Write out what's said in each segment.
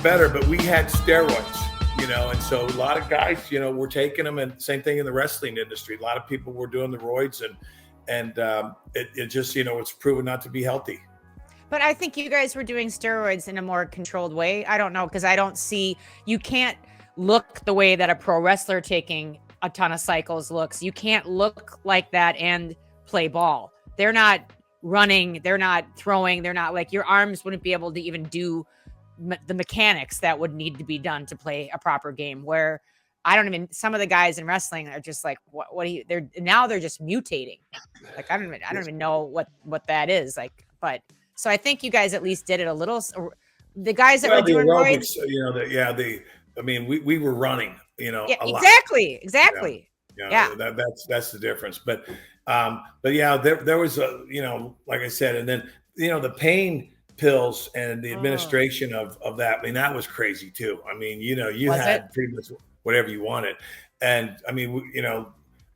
better, but we had steroids, and so a lot of guys, were taking them, and same thing in the wrestling industry. A lot of people were doing the roids, and it just, it's proven not to be healthy. But I think you guys were doing steroids in a more controlled way. I don't know, because I don't see, you can't look the way that a pro wrestler taking a ton of cycles looks. You can't look like that and play ball. They're not running, they're not throwing, they're not, like, your arms wouldn't be able to even do the mechanics that would need to be done to play a proper game. Where some of the guys in wrestling are just like, what do you, they're just mutating. Like, I don't even know what that is like, but so I think you guys at least did it a little. The guys that were doing roids, we were running, a lot. Exactly. Yeah. That's the difference. But yeah, there was like I said, and then, the pain pills and the administration of that. I mean, that was crazy too. I mean, you had pretty much whatever you wanted. And I mean,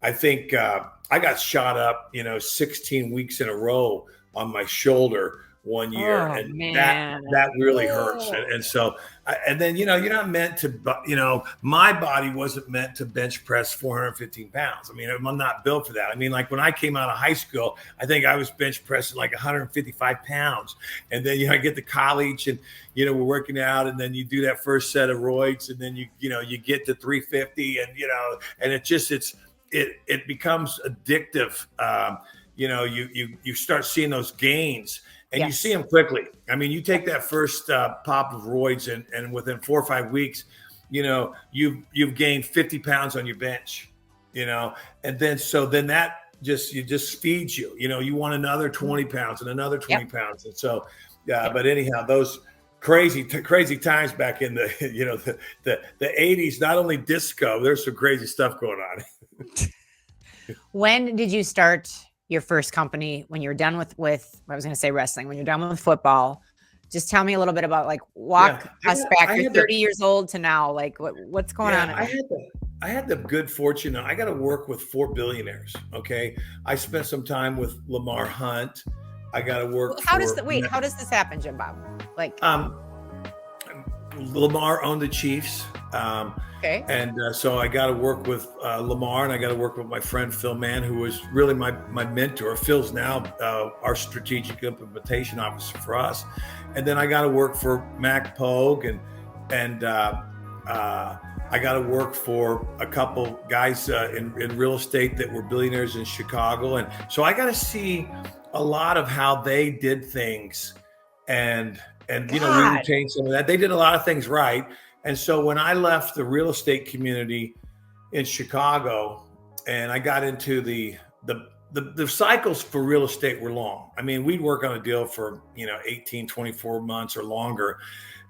I think I got shot up, 16 weeks in a row on my shoulder one year, that really hurts. And so, and then, you're not meant to, my body wasn't meant to bench press 415 pounds. I mean, I'm not built for that. I mean, like when I came out of high school, I think I was bench pressing like 155 pounds. And then, I get to college and, we're working out, and then you do that first set of roids, and then you get to 350, and, and it becomes addictive. You start seeing those gains. And you see them quickly. I mean, you take that first pop of roids, and within 4 or 5 weeks, you've gained 50 pounds on your bench, and then that just feeds you. You want another 20 pounds and another 20 pounds. And so, but anyhow, those crazy times back in the, the 80s, not only disco, there's some crazy stuff going on. When did you start your first company? When you're done with I was going to say wrestling, when you're done with football? Just tell me a little bit about, like, walk us back. You're 30 years old to now. Like, what's going on? I had the good fortune. I got to work with 4 billionaires. Okay. I spent some time with Lamar Hunt. I got to work. How does this happen, Jim Bob? Like, Lamar owned the Chiefs. Okay. And so I got to work with Lamar, and I got to work with my friend Phil Mann, who was really my mentor. Phil's now our strategic implementation officer for us. And then I got to work for Mac Pogue, and I got to work for a couple guys in real estate that were billionaires in Chicago. And so I got to see a lot of how they did things, and we retained some of that. They did a lot of things right. And so when I left the real estate community in Chicago, and I got into the cycles for real estate were long. I mean, we'd work on a deal for, 18, 24 months or longer.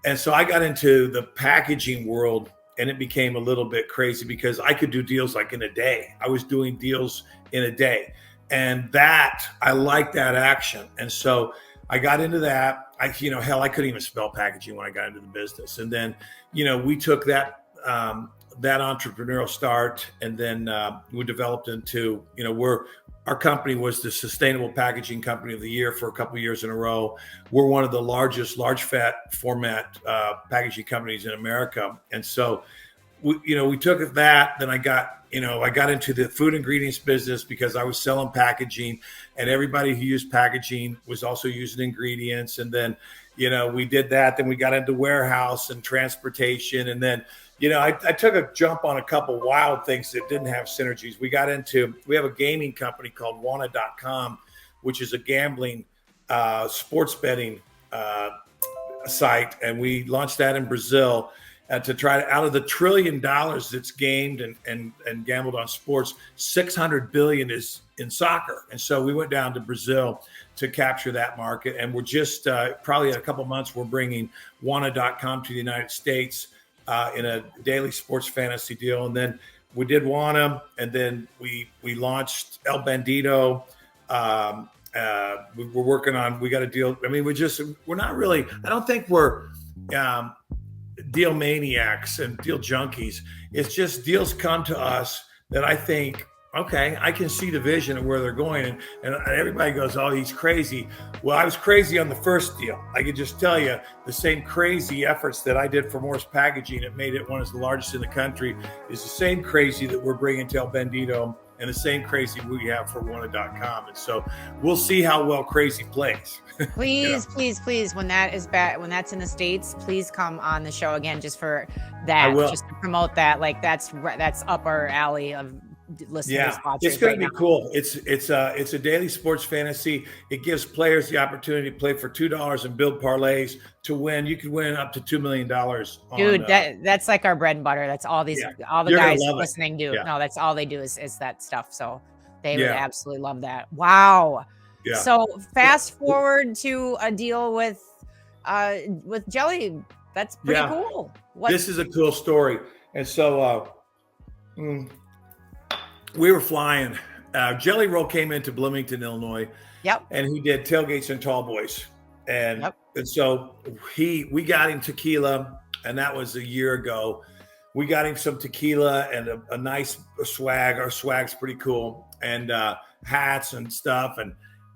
And so I got into the packaging world, and it became a little bit crazy because I could do deals like in a day. I was doing deals in a day, and I liked that action. And so I got into that. I couldn't even spell packaging when I got into the business. And then, we took that entrepreneurial start, and then we developed into, our company was the Sustainable Packaging Company of the Year for a couple of years in a row. We're one of the largest large format packaging companies in America. And so, we took that. Then I got into the food ingredients business because I was selling packaging, and everybody who used packaging was also using ingredients. And then, we did that. Then we got into warehouse and transportation. And then, I took a jump on a couple wild things that didn't have synergies. We have a gaming company called Wanna.com, which is a gambling, sports betting site. And we launched that in Brazil. To try to, out of the $1 trillion that's gamed and gambled on sports, 600 billion is in soccer. And so we went down to Brazil to capture that market. And we're just probably in a couple months, we're bringing Wanna.com to the United States in a daily sports fantasy deal. And then we did Wanna, and then we launched El Bandido. We're working on, we got a deal. I mean, we're not really, I don't think we're, deal maniacs and deal junkies. It's just deals come to us that I think okay, I can see the vision of where they're going. And everybody goes, oh, he's crazy. Well, I was crazy on the first deal. I could just tell you the same crazy efforts that I did for Morse Packaging that made it one of the largest in the country is the same crazy that we're bringing to Bandido and the same crazy we have for Wanted.com. And so we'll see how well crazy plays. Please, please, when that is back, when that's in the States, please come on the show again just for that, just to promote that. Like that's up our alley of listening to sponsors. It's going to be cool. It's a daily sports fantasy. It gives players the opportunity to play for $2 and build parlays to win. You could win up to $2 million. Dude, that's like our bread and butter. That's all all the guys listening do. No, that's all they do is that stuff. So they would absolutely love that. Wow. Yeah. So fast forward to a deal with Jelly. That's pretty cool. This is a cool story. And so we were flying. Jelly Roll came into Bloomington, Illinois. Yep. And he did tailgates and tall boys. And so we got him tequila, and that was a year ago. We got him some tequila and a nice swag. Our swag's pretty cool, and hats and stuff.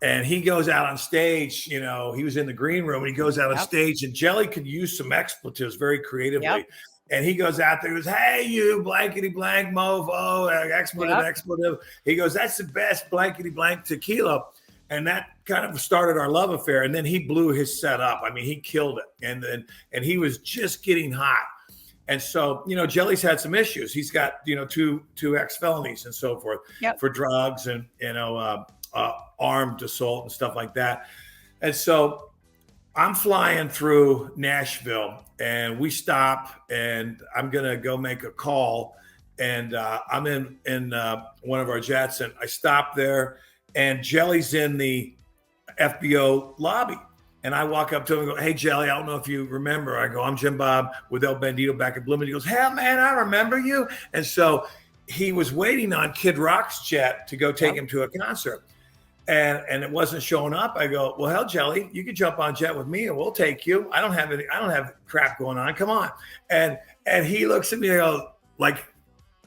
And he goes out on stage, he was in the green room, and he goes out on stage, and Jelly could use some expletives very creatively. Yep. And he goes out there and goes, hey, you blankety blank mofo, expletive. He goes, that's the best blankety blank tequila. And that kind of started our love affair. And then he blew his set up. I mean, he killed it. And he was just getting hot. And so, Jelly's had some issues. He's got, two ex-felonies and so forth for drugs and, armed assault and stuff like that. And so I'm flying through Nashville, and we stop, and I'm going to go make a call. And I'm in one of our jets, and I stop there, and Jelly's in the FBO lobby. And I walk up to him and go, hey, Jelly, I don't know if you remember. I go, I'm Jim Bob with El Bandido back at Bloomington. He goes, hell, man, I remember you. And so he was waiting on Kid Rock's jet to go take him to a concert. And it wasn't showing up. I go, well, hell, Jelly, you can jump on jet with me and we'll take you. I don't have crap going on. Come on. And he looks at me and goes, like,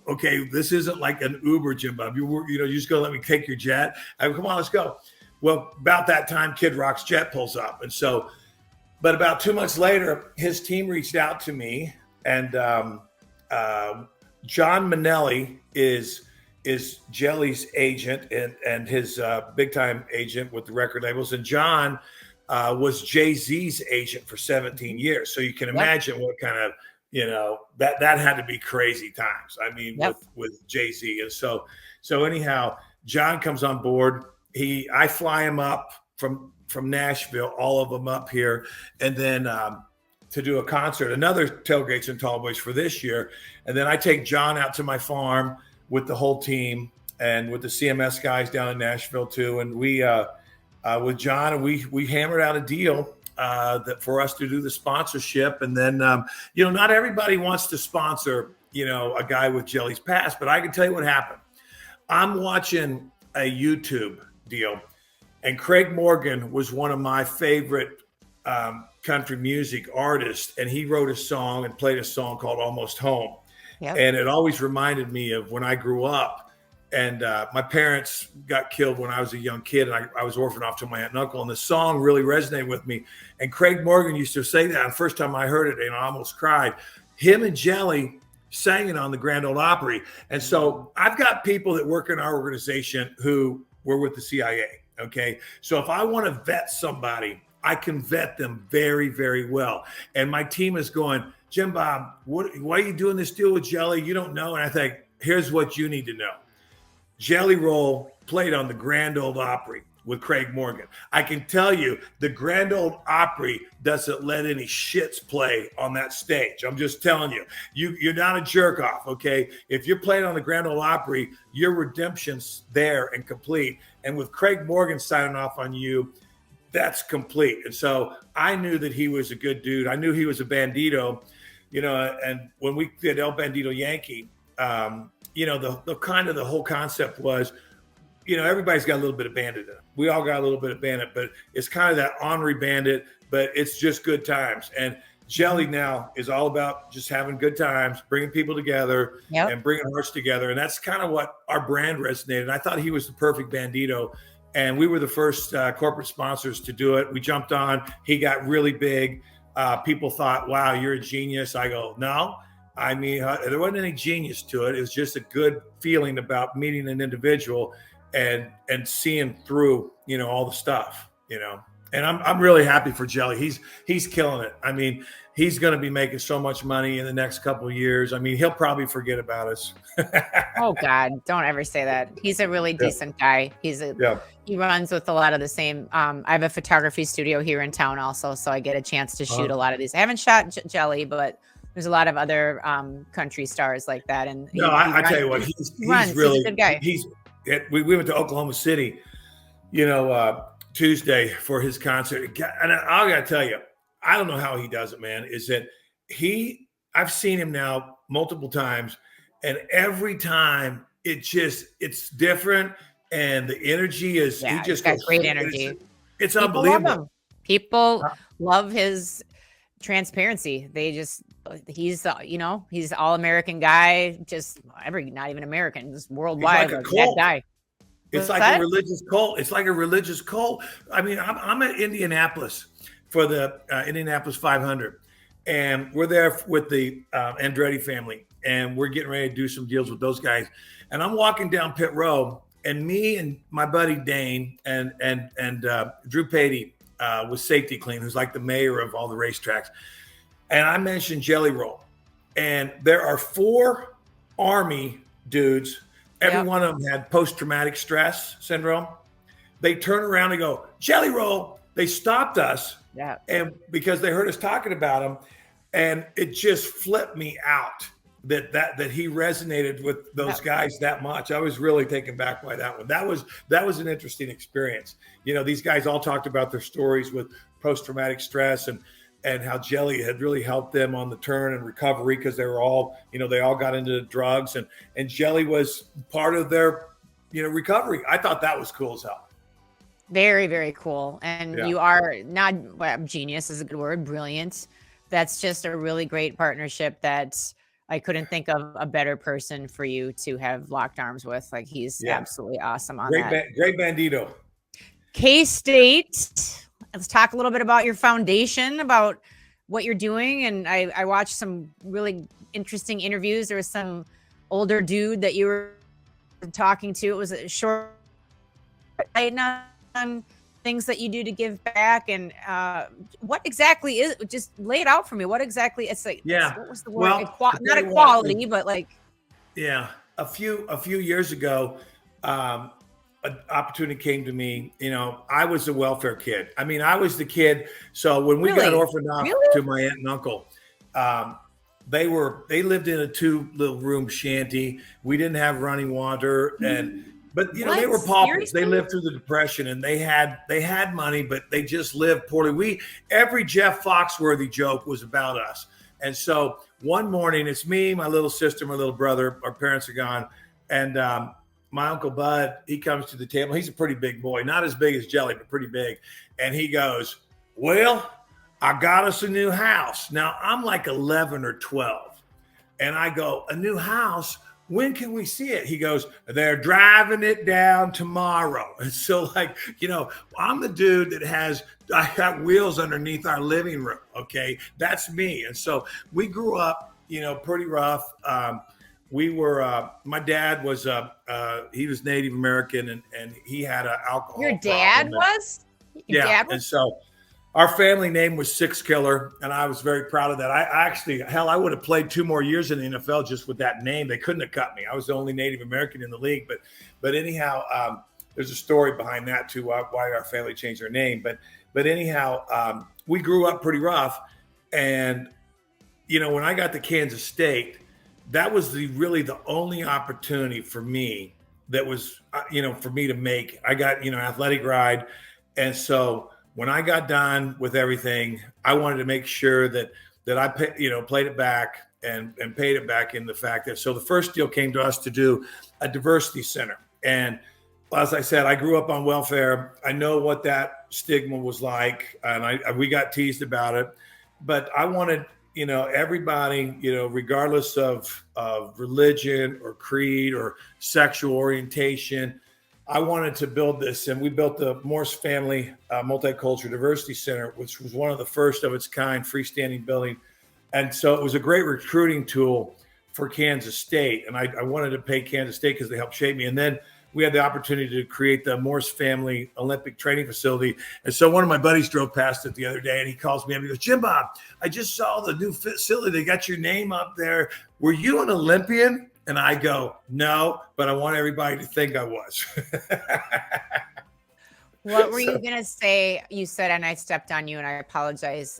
okay, this isn't like an Uber, Jim Bob. You're just going to let me take your jet. I go, come on, let's go. Well, about that time, Kid Rock's jet pulls up. And so, but about 2 months later, his team reached out to me, and John Manelli is Jelly's agent and his big time agent with the record labels. And John was Jay-Z's agent for 17 years. So you can imagine what kind of, that had to be crazy times. I mean, with Jay-Z. And so anyhow, John comes on board. I fly him up from Nashville, all of them up here. And then to do a concert, another Tailgates and Tall Boys for this year. And then I take John out to my farm with the whole team and with the CMS guys down in Nashville too. And we, with John, and we hammered out a deal that for us to do the sponsorship. And then, not everybody wants to sponsor, a guy with Jelly's past, but I can tell you what happened. I'm watching a YouTube deal, and Craig Morgan was one of my favorite country music artists. And he wrote a song and played a song called Almost Home. Yep. And it always reminded me of when I grew up, and my parents got killed when I was a young kid, and I was orphaned off to my aunt and uncle. And the song really resonated with me. And Craig Morgan used to say that. And the first time I heard it, I almost cried. Him and Jelly sang it on the Grand Ole Opry. And so I've got people that work in our organization who were with the CIA. Okay. So if I want to vet somebody, I can vet them very, very well. And my team is going, Jim Bob, why are you doing this deal with Jelly? You don't know. And I think, here's what you need to know. Jelly Roll played on the Grand Ole Opry with Craig Morgan. I can tell you the Grand Ole Opry doesn't let any shits play on that stage. I'm just telling you, you're not a jerk off. Okay. If you're playing on the Grand Ole Opry, your redemption's there and complete. And with Craig Morgan signing off on you, that's complete. And so I knew that he was a good dude. I knew he was a Bandido. And when we did El Bandido Yankee, the kind of the whole concept was, everybody's got a little bit of Bandit in it. We all got a little bit of Bandit, but it's kind of that ornery Bandit, but it's just good times. And Jelly now is all about just having good times, bringing people together and bringing hearts together. And that's kind of what our brand resonated. I thought he was the perfect Bandido. And we were the first corporate sponsors to do it. We jumped on. He got really big. People thought, wow, you're a genius. I go, no. I mean, there wasn't any genius to it. It was just a good feeling about meeting an individual and seeing through, all the stuff, And I'm really happy for Jelly. He's killing it. I mean, he's going to be making so much money in the next couple of years. I mean, he'll probably forget about us. Oh God, don't ever say that. He's a really decent guy. He runs with a lot of the same. I have a photography studio here in town also, so I get a chance to shoot a lot of these. I haven't shot Jelly, but there's a lot of other country stars like that. And I tell you what, he's really a good guy. We went to Oklahoma City, Tuesday for his concert. And I got to tell you, I don't know how he does it, man, is that I've seen him now multiple times, and every time it's different. And the energy is, he just got great energy. It's unbelievable. People love his transparency. He's all American guy, not even American, just worldwide. Like that guy. It's like a religious cult. It's like a religious cult. I mean, I'm at Indianapolis for the Indianapolis 500, and we're there with the Andretti family, and we're getting ready to do some deals with those guys. And I'm walking down pit row, and me and my buddy Dane and Drew Patey with Safety Clean, who's like the mayor of all the racetracks, and I mentioned Jelly Roll, and there are 4 Army dudes. Every one of them had post-traumatic stress syndrome. They turn around and go, Jelly Roll. They stopped us, and because they heard us talking about him, and it just flipped me out that he resonated with those guys that much. I was really taken back by that one. That was an interesting experience. These guys all talked about their stories with post-traumatic stress and how Jelly had really helped them on the turn and recovery, because they were all, they all got into drugs, and Jelly was part of their, recovery. I thought that was cool as hell. Very, very cool. And you are not, genius is a good word, brilliant. That's just a really great partnership that I couldn't think of a better person for you to have locked arms with. Like, he's absolutely awesome on that. Great Bandido. K-State. Let's talk a little bit about your foundation, about what you're doing. And I watched some really interesting interviews. There was some older dude that you were talking to. It was a short on things that you do to give back. And what exactly is it? Just lay it out for me. What exactly? It's like, what was the word? Well, not equality, but like. Yeah. A few years ago, an opportunity came to me. I was a welfare kid. I mean, I was the kid. So when we got orphaned off to my aunt and uncle, they lived in a 2-room shanty. We didn't have running water, but they were paupers. Seriously? They lived through the Depression, and they had money, but they just lived poorly. Every Jeff Foxworthy joke was about us. And so one morning, it's me, my little sister, my little brother. Our parents are gone, and my Uncle Bud, he comes to the table. He's a pretty big boy, not as big as Jelly, but pretty big. And he goes, well, I got us a new house. Now, I'm like 11 or 12. And I go, a new house? When can we see it? He goes, they're driving it down tomorrow. And so, I'm the dude that I got wheels underneath our living room. Okay. That's me. And so we grew up, pretty rough. We were, my dad was, he was Native American, and he had an alcohol Your dad problem. Was? Your dad was? And so our family name was Six Killer, and I was very proud of that. I would have played 2 more years in the NFL just with that name. They couldn't have cut me. I was the only Native American in the league. But anyhow, there's a story behind that too, why our family changed their name. But anyhow, we grew up pretty rough. And, when I got to Kansas State, that was really the only opportunity for me that was, for me to make. I got, athletic ride. And so when I got done with everything, I wanted to make sure that I played it back and paid it back in the fact that, so the first deal came to us to do a diversity center. And as I said, I grew up on welfare. I know what that stigma was like, and we got teased about it. but I wanted, everybody, regardless of religion or creed or sexual orientation, I wanted to build this. And we built the Morse Family Multicultural Diversity Center, which was one of the first of its kind freestanding building. And so it was a great recruiting tool for Kansas State. And I wanted to pay Kansas State because they helped shape me. And then we had the opportunity to create the Morse Family Olympic Training Facility. And so one of my buddies drove past it the other day and he calls me up. He goes, Jim Bob, I just saw the new facility. They got your name up there. Were you an Olympian? And I go, no, but I want everybody to think I was. What were you going to say? You said, and I stepped on you and I apologize.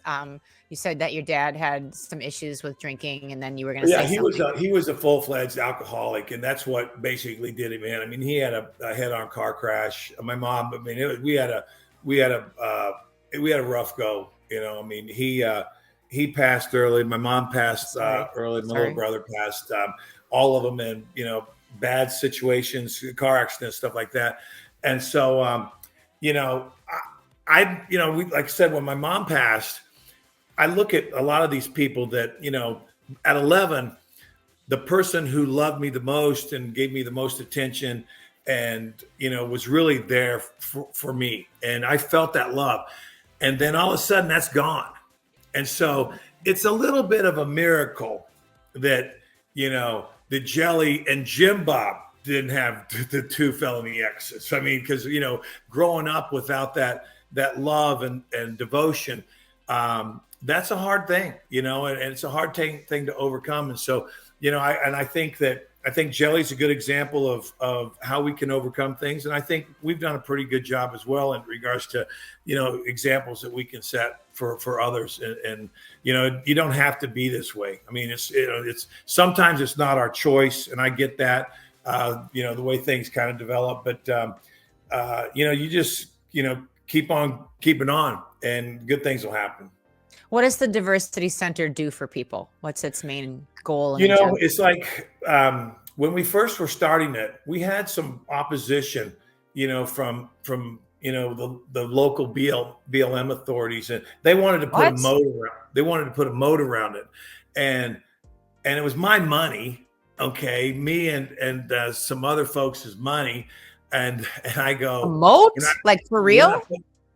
You said that your dad had some issues with drinking and then you were going to say something. He was a full-fledged alcoholic, and that's what basically did him in. I mean, he had a head-on car crash. My mom, I mean, we had a rough go, I mean, he passed early. My mom passed early. My little brother passed, all of them in, bad situations, car accidents, stuff like that. And so, like I said, when my mom passed, I look at a lot of these people that, at 11, the person who loved me the most and gave me the most attention and, was really there for me. And I felt that love. And then all of a sudden that's gone. And so it's a little bit of a miracle that, the Jelly and Jim Bob didn't have the 2 felony exits. I mean, because, growing up without that love and devotion, that's a hard thing, and it's a hard thing to overcome. And so, I think Jelly's a good example of how we can overcome things. And I think we've done a pretty good job as well in regards to, examples that we can set for others. And you don't have to be this way. I mean, it's sometimes it's not our choice. And I get that, the way things kind of develop, but, you just, keep on keeping on and good things will happen. What does the Diversity Center do for people? What's its main goal? It's like when we first were starting it, we had some opposition, from the local BLM authorities, and they wanted to put a moat around. They wanted to put a moat around it, and it was my money, okay, me and some other folks' money, and I go, a moat, like for real?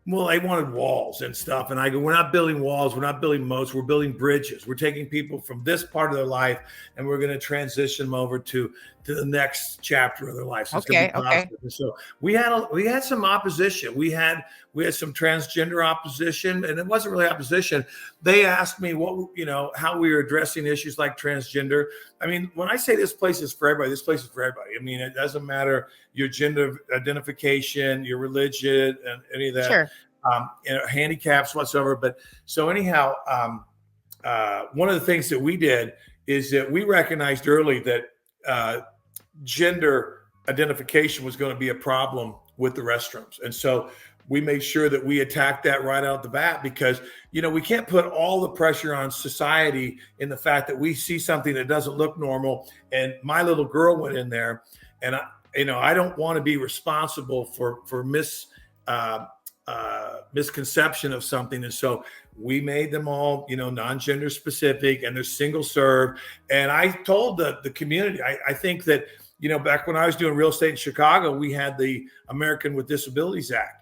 Well, they wanted walls and stuff. And I go, we're not building walls. We're not building moats. We're building bridges. We're taking people from this part of their life and we're going to transition them over to the next chapter of their life. So okay. And so we had some opposition. We had some transgender opposition, and it wasn't really opposition. They asked me how we were addressing issues like transgender. I mean, when I say this place is for everybody, this place is for everybody. I mean, it doesn't matter your gender identification, your religion, and any of that. Sure. Handicaps whatsoever. But so anyhow, one of the things that we did is that we recognized early that gender identification was going to be a problem with the restrooms. And so we made sure that we attacked that right out the bat because, we can't put all the pressure on society in the fact that we see something that doesn't look normal. And my little girl went in there and I don't want to be responsible for misconception of something. And so we made them all, non-gender specific, and they're single serve. And I told the community, I think that, back when I was doing real estate in Chicago, we had the American with Disabilities Act.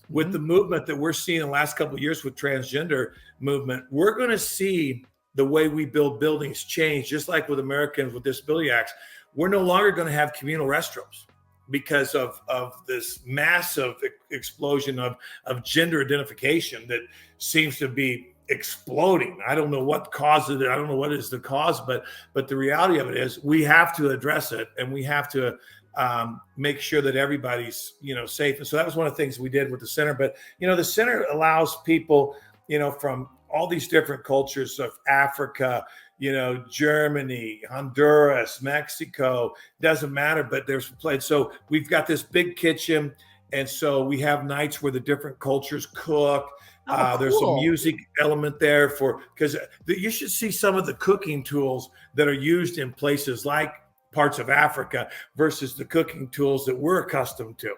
With the movement that we're seeing in the last couple of years with transgender movement, we're going to see the way we build buildings change, just like with Americans with Disability Acts. We're no longer going to have communal restrooms because of this massive explosion of gender identification that seems to be exploding. I don't know what causes it. I don't know what is the cause, but the reality of it is we have to address it, and we have to make sure that everybody's, safe. And so that was one of the things we did with the center. But, the center allows people, from all these different cultures of Africa, Germany, Honduras, Mexico, doesn't matter, but there's played. So we've got this big kitchen. And so we have nights where the different cultures cook. Cool. There's some music element there because you should see some of the cooking tools that are used in places like parts of Africa versus the cooking tools that we're accustomed to.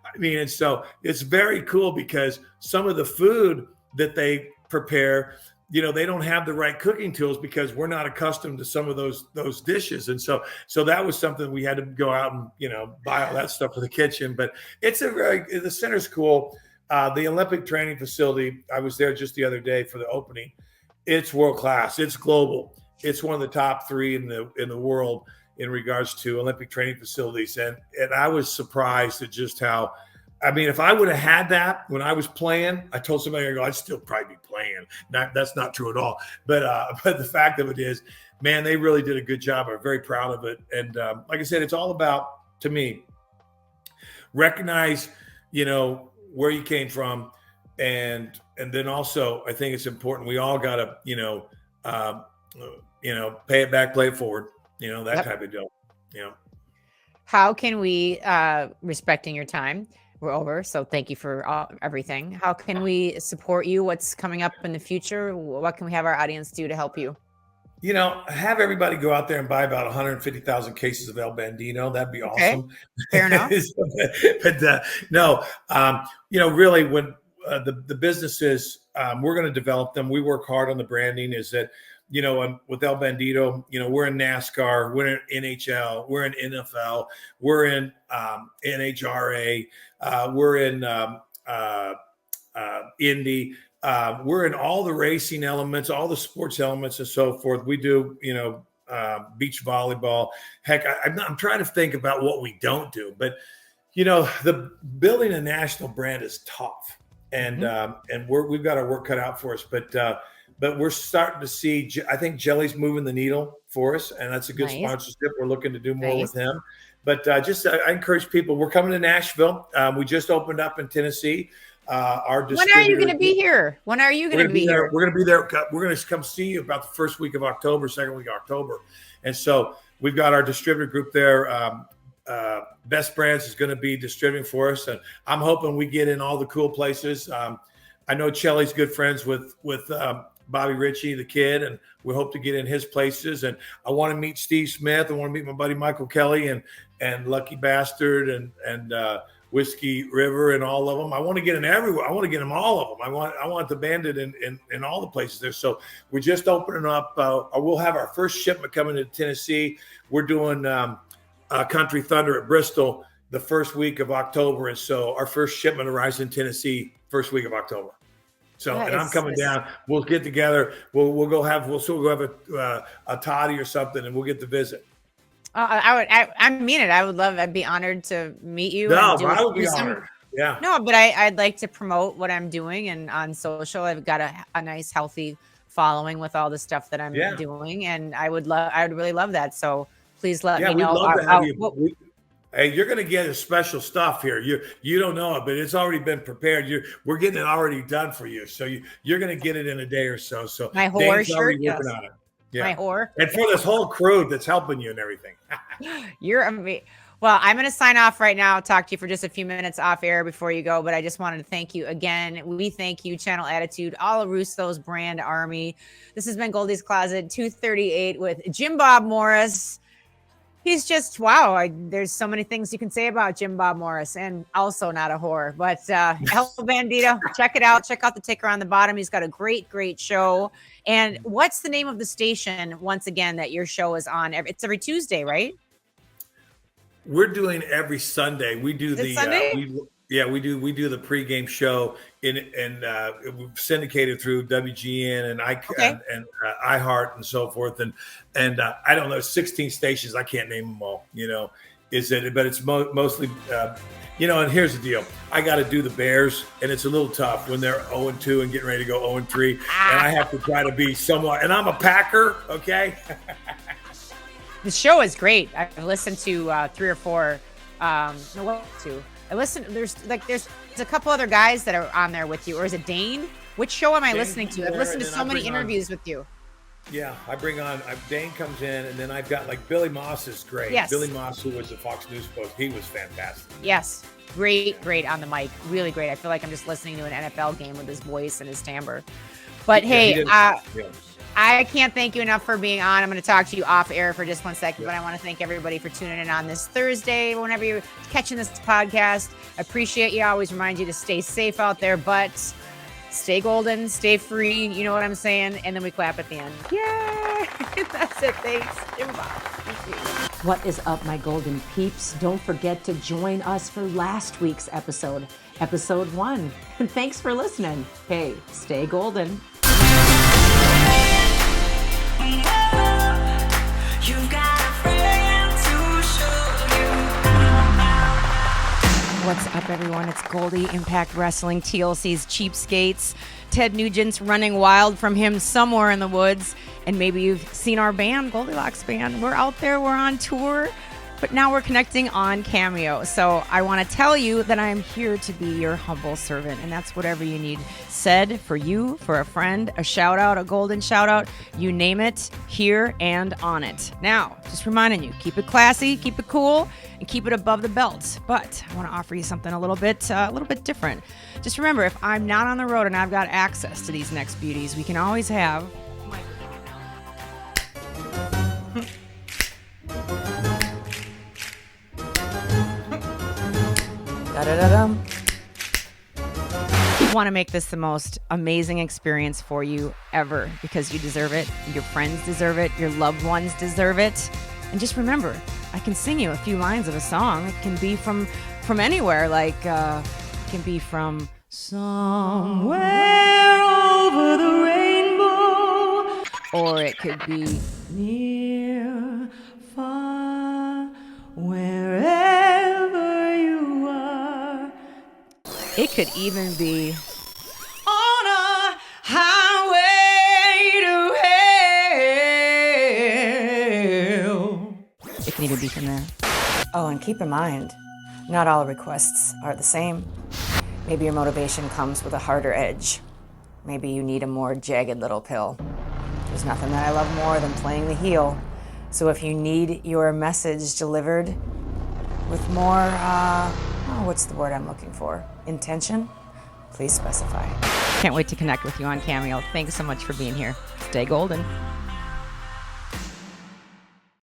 I mean, and so it's very cool because some of the food that they prepare, they don't have the right cooking tools because we're not accustomed to some of those dishes. And so that was something we had to go out and, buy all that stuff for the kitchen. But the center's cool. The Olympic training facility, I was there just the other day for the opening. It's world-class. It's global. It's one of the top 3 in the world in regards to Olympic training facilities. And I was surprised at just how, if I would have had that when I was playing, I told somebody, I'd still probably be playing. That's not true at all. But the fact of it is, man, they really did a good job. I'm very proud of it. And like I said, it's all about, to me, recognize, where you came from. And then also, I think it's important. We all got to, pay it back, play it forward, that type of deal. How can we, respecting your time, we're over. So thank you for everything. How can we support you? What's coming up in the future? What can we have our audience do to help you? Have everybody go out there and buy about 150,000 cases of El Bandido. That'd be awesome. Fair enough. But no, really when the businesses, we're going to develop them. We work hard on the branding is that, with El Bandido, we're in NASCAR, we're in NHL, we're in NFL, we're in NHRA, we're in Indy. We're in all the racing elements, all the sports elements and so forth. We do, beach volleyball. Heck, I'm trying to think about what we don't do, but the building a national brand is tough, and we've got our work cut out for us. But we're starting to see, I think Jelly's moving the needle for us, and that's a good sponsorship. We're looking to do more with him. But I encourage people. We're coming to Nashville. We just opened up in Tennessee. When are you going to be here? When are you going to be here? We're going to be there. We're going to come see you about the first week of October, second week of October. And so we've got our distributor group there. Best Brands is going to be distributing for us. And I'm hoping we get in all the cool places. I know Chelly's good friends with Bobby Ritchie, the kid, and we hope to get in his places. And I want to meet Steve Smith. I want to meet my buddy Michael Kelly and Lucky Bastard and Whiskey River and all of them. I want to get in everywhere. I want to get them all of them. I want the Bandit in all the places there. So we're just opening up. We'll have our first shipment coming to Tennessee. We're doing Country Thunder at Bristol the first week of October, and so our first shipment arrives in Tennessee first week of October. So, and I'm coming down. We'll get together. We'll go have a toddy or something, and we'll get to visit. I mean it. I'd be honored to meet you. No, I would be honored. Yeah. No, but I'd like to promote what I'm doing, and on social, I've got a nice, healthy following with all the stuff that I'm doing, and I would really love that. So please let me know. Love to have you. Hey, you're going to get a special stuff here. You don't know it, but it's already been prepared. We're getting it already done for you. So you're going to get it in a day or so. So my whore shirt, working on it. Yeah. My whore. And for this whole crew that's helping you and everything. You're amazing. Well, I'm going to sign off right now. I'll talk to you for just a few minutes off air before you go. But I just wanted to thank you again. We thank you, Channel Attitude, all of Russo's brand army. This has been Goldy's Closet 238 with Jim Bob Morris. He's just, wow. There's so many things you can say about Jim Bob Morris, and also not a whore. But El Bandido, check it out. Check out the ticker on the bottom. He's got a great, great show. And what's the name of the station, once again, that your show is on? It's every Tuesday, right? We're doing every Sunday. We do Sunday? We do the pregame show and syndicated through WGN and iHeart and so forth. And I don't know, 16 stations. I can't name them all. But it's mostly. And here's the deal. I got to do the Bears, and it's a little tough when they're 0-2 and getting ready to go 0-3, and I have to try to be somewhat. And I'm a Packer, okay. The show is great. I've listened to 3 or 4. I listen. There's a couple other guys that are on there with you, or is it Dane? Which show am I listening to? I've listened to so many interviews with you. Yeah, I bring on Dane comes in, and then I've got Billy Moss is great. Yes. Billy Moss, who was the Fox News post, he was fantastic. Yes, great on the mic, really great. I feel like I'm just listening to an NFL game with his voice and his timbre. But I can't thank you enough for being on. I'm going to talk to you off air for just 1 second, but I want to thank everybody for tuning in on this Thursday. Whenever you're catching this podcast, I appreciate you. I always remind you to stay safe out there, but stay golden, stay free. You know what I'm saying? And then we clap at the end. Yay! That's it. Thanks. What is up, my golden peeps? Don't forget to join us for last week's episode, episode 1. And thanks for listening. Hey, stay golden. What's up, everyone? It's Goldy, Impact Wrestling, TLC's Cheapskates. Ted Nugent's running wild from him somewhere in the woods. And maybe you've seen our band, Goldilocks Band. We're out there, we're on tour, but now we're connecting on Cameo. So I want to tell you that I'm here to be your humble servant, and that's whatever you need said for you, for a friend, a shout out, a golden shout out, you name it, here and on it. Now, just reminding you, keep it classy, keep it cool, and keep it above the belt. But I want to offer you something a little bit different. Just remember, if I'm not on the road and I've got access to these next beauties, we can always have da-da-da-dum. I want to make this the most amazing experience for you ever, because you deserve it, your friends deserve it, your loved ones deserve it. And just remember, I can sing you a few lines of a song. It can be from anywhere, like it can be from somewhere over the rainbow, or it could be near, far, wherever you are. It could even be on a highway to hell. It can even be from there. Oh, and keep in mind, not all requests are the same. Maybe your motivation comes with a harder edge. Maybe you need a more jagged little pill. There's nothing that I love more than playing the heel. So if you need your message delivered with more, what's the word I'm looking for? Intention? Please specify. Can't wait to connect with you on Cameo. Thanks so much for being here. Stay golden.